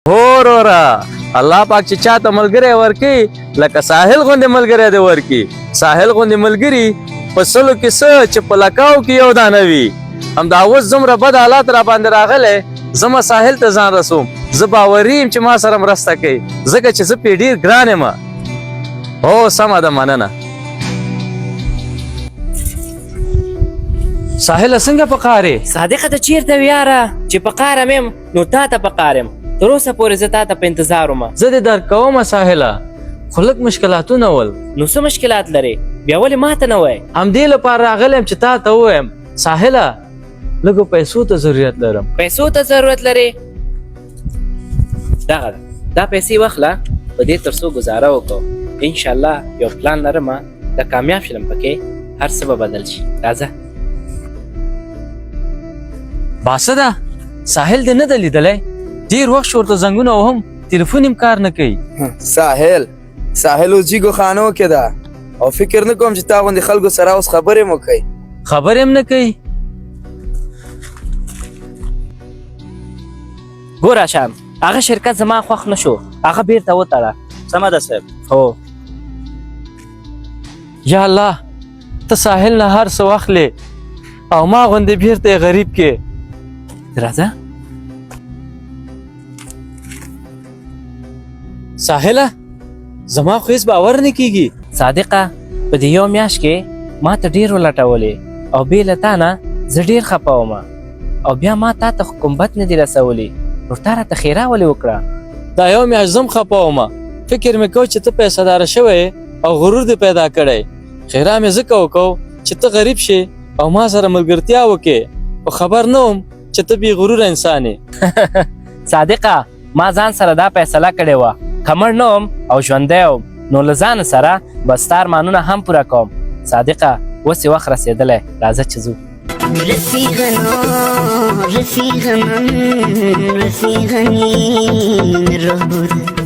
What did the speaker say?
هو ورا الله پاک چې چاته ملګری ورکي لکه ساحل غوندې ملګری دی ورکي ساحل غوندې ملګري په سلو کې څه چې په لکاو کې یو دانه وي همدا اوس زمره بد حالات را باندې راغلی زما ساحل ته ځان رسوم زه باوري یم چې ما سره مرسته کوي ځکه چې زه پې ډېر ګران یم هو سمه ده مننه ساحله څنګه په قار یې صادقه ته چیرته وې یاره چې په قار یم نو تا ته په قار یم تر اوسه پورې زه تا ته په انتظار وم زه دې درک کومه ساحله خو لږ مشکلاتونه ول نو څه مشکلات لرې بیا ولې ماته نه وایې همدې لپاره راغلی یم چې تا ته ووایم ساحله لږو پیسو ته ضرورت لرم پیسو ته ضرورت لرې دغه ده دا پیسې واخله په دې تر څو ګزاره وکړو انشاءالله یو پلان لرم که کامیاب شلم پکې هر څه به بدل شي راځه باسه ده ساحل دې نه ده لیدلی ډېر وخت شو ورته زنګونه وهم تلیفون هم کار نه کوي ساحل اوس جیګو خانو کې ده او فکر نه کوم چې تا غوندې خلکو سره اوس خبرې مو کوي خبرې هم نه کوي ګوره شام هغه شرکت زما خوښ نه شو هغه بیرته وتړه سمه ده صاحب هو یا الله ته ساحل نه هر څه واخلې او ما غوندې بیرته یې غریب کې راځه ساحله زما خو هېڅ باور نه کېږي صادقه په دې یو میاشت کې ما ته ډېر ولټولې او بې له تا نه زه ډېر خفه وم او بیا ما تا ته کوم بد نه دي رسولی نو تا راته ښېرا ولې وکړه دا یو میاشت زم خفه وم فکر مې کو چې ته پیسه داره شوی او غرور دې پیدا کړی ښېرا مې ځکه وکړو چې ته غریب شې او ما سره ملګرتیا وکړې خو خبر نه وم چې ته بې غروره انسان یې صادقه ما ځان سره دا فیصله کړې وه که مړ نه وم او ژوندی وم نو له ځانه سره به ستا ارمانونه هم پوره کوم صادقه اوس یې وخت رسېدلی راځه چې ځو رفیقنا من رفیقنی روح بود